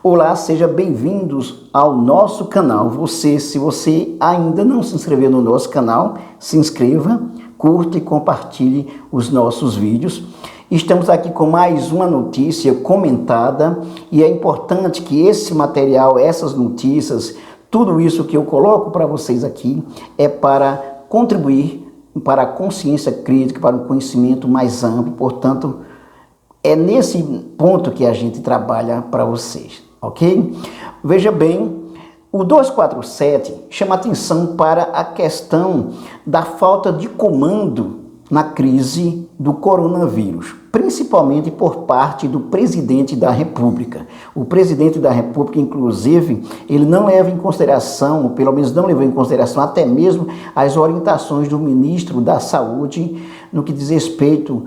Olá, seja bem-vindos ao nosso canal. Se você ainda não se inscreveu no nosso canal, se inscreva, curta e compartilhe os nossos vídeos. Estamos aqui com mais uma notícia comentada e é importante que esse material, essas notícias, tudo isso que eu coloco para vocês aqui é para contribuir para a consciência crítica, para um conhecimento mais amplo. Portanto, é nesse ponto que a gente trabalha para vocês, ok? Veja bem, o 247 chama atenção para a questão da falta de comando na crise do coronavírus, principalmente por parte do presidente da República. O presidente da República, inclusive, ele não leva em consideração, ou pelo menos não levou em consideração até mesmo as orientações do ministro da Saúde no que diz respeito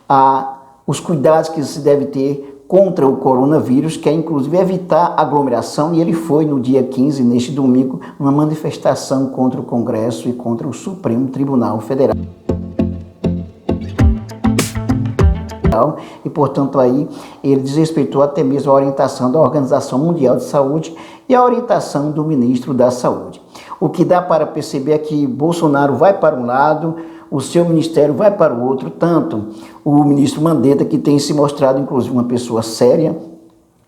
a os cuidados que se deve ter contra o coronavírus, que é inclusive evitar aglomeração, e ele foi no dia 15, neste domingo, uma manifestação contra o Congresso e contra o Supremo Tribunal Federal. E, portanto, aí ele desrespeitou até mesmo a orientação da Organização Mundial de Saúde e a orientação do ministro da Saúde. O que dá para perceber é que Bolsonaro vai para um lado, o seu ministério vai para o outro, tanto o ministro Mandetta, que tem se mostrado inclusive uma pessoa séria,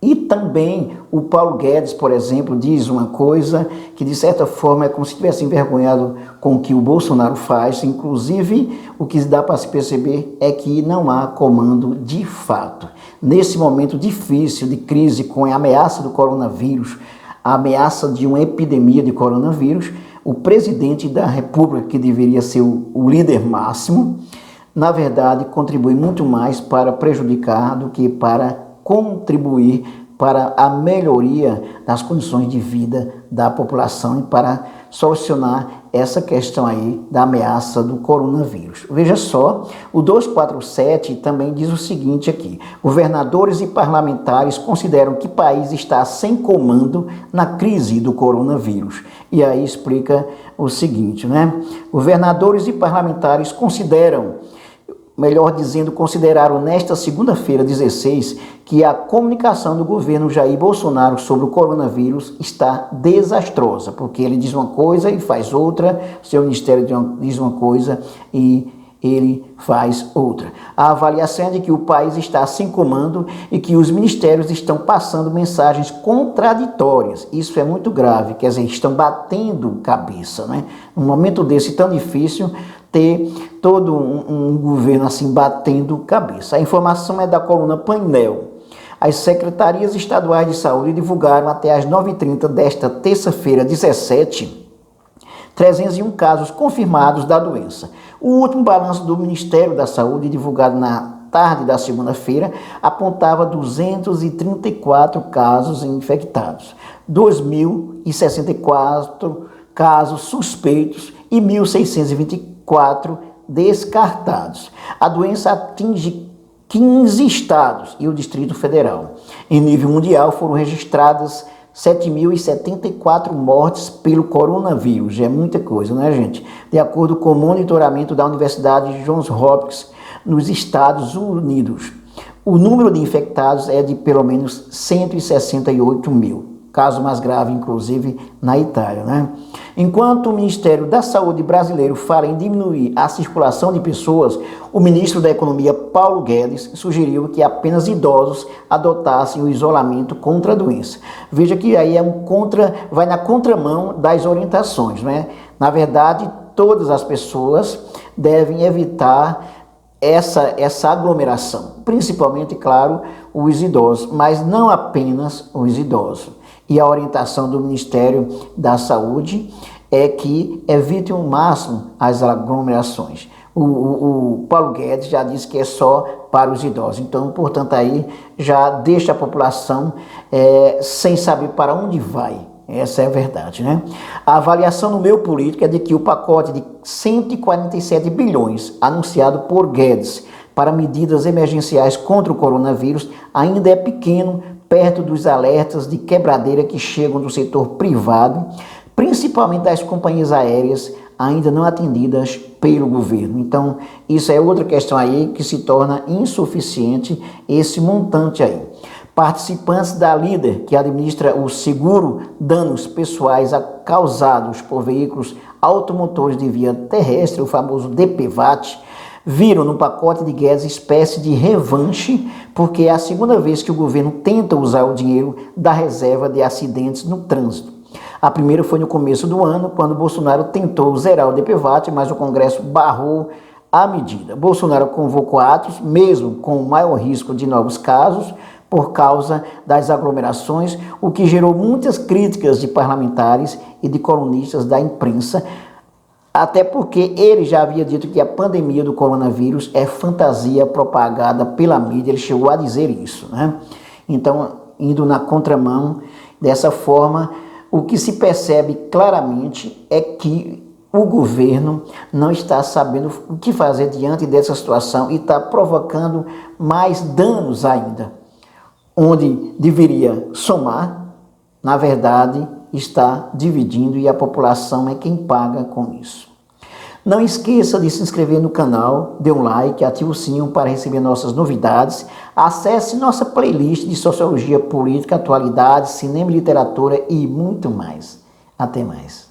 e também o Paulo Guedes, por exemplo, diz uma coisa que de certa forma é como se estivesse envergonhado com o que o Bolsonaro faz. Inclusive, o que dá para se perceber é que não há comando de fato. Nesse momento difícil de crise com a ameaça do coronavírus, a ameaça de uma epidemia de coronavírus, o presidente da República, que deveria ser o líder máximo, na verdade, contribui muito mais para prejudicar do que para contribuir para a melhoria das condições de vida da população e para solucionar essa questão aí da ameaça do coronavírus. Veja só, o 247 também diz o seguinte aqui: governadores e parlamentares consideram que o país está sem comando na crise do coronavírus. E aí explica o seguinte, né? Governadores e parlamentares consideraram nesta segunda-feira, 16, que a comunicação do governo Jair Bolsonaro sobre o coronavírus está desastrosa, porque ele diz uma coisa e faz outra, seu ministério diz uma coisa e ele faz outra. A avaliação é de que o país está sem comando e que os ministérios estão passando mensagens contraditórias. Isso é muito grave, quer dizer, estão batendo cabeça, né? Num momento desse tão difícil, ter todo um governo assim batendo cabeça. A informação é da coluna Painel. As secretarias estaduais de saúde divulgaram até às 9h30 desta terça-feira, 17, 301 casos confirmados da doença. O último balanço do Ministério da Saúde, divulgado na tarde da segunda-feira, apontava 234 casos infectados, 2.064 casos suspeitos e 1.624 descartados. A doença atinge 15 estados e o Distrito Federal. Em nível mundial foram registradas 7.074 mortes pelo coronavírus. É muita coisa, né, gente? De acordo com o monitoramento da Universidade de Johns Hopkins, nos Estados Unidos, o número de infectados é de pelo menos 168 mil. Caso mais grave, inclusive, na Itália, né? Enquanto o Ministério da Saúde brasileiro fala em diminuir a circulação de pessoas, o ministro da Economia, Paulo Guedes, sugeriu que apenas idosos adotassem o isolamento contra a doença. Veja que aí vai na contramão das orientações, né? Na verdade, todas as pessoas devem evitar essa aglomeração, principalmente, claro, os idosos, mas não apenas os idosos. E a orientação do Ministério da Saúde é que evite ao máximo as aglomerações. O Paulo Guedes já disse que é só para os idosos. Então, portanto, aí já deixa a população sem saber para onde vai. Essa é a verdade, né? A avaliação no meio político é de que o pacote de 147 bilhões anunciado por Guedes para medidas emergenciais contra o coronavírus ainda é pequeno perto dos alertas de quebradeira que chegam do setor privado, principalmente das companhias aéreas ainda não atendidas pelo governo. Então, isso é outra questão aí que se torna insuficiente esse montante aí. Participantes da Líder, que administra o seguro danos pessoais causados por veículos automotores de via terrestre, o famoso DPVAT, viram no pacote de Guedes espécie de revanche, porque é a segunda vez que o governo tenta usar o dinheiro da reserva de acidentes no trânsito. A primeira foi no começo do ano, quando Bolsonaro tentou zerar o DPVAT, mas o Congresso barrou a medida. Bolsonaro convocou atos, mesmo com o maior risco de novos casos, por causa das aglomerações, o que gerou muitas críticas de parlamentares e de colunistas da imprensa, até porque ele já havia dito que a pandemia do coronavírus é fantasia propagada pela mídia, ele chegou a dizer isso, né? Então, indo na contramão, dessa forma, o que se percebe claramente é que o governo não está sabendo o que fazer diante dessa situação e está provocando mais danos ainda. Onde deveria somar, na verdade, está dividindo e a população é quem paga com isso. Não esqueça de se inscrever no canal, dê um like, ative o sininho para receber nossas novidades, acesse nossa playlist de sociologia política, atualidades, cinema e literatura e muito mais. Até mais.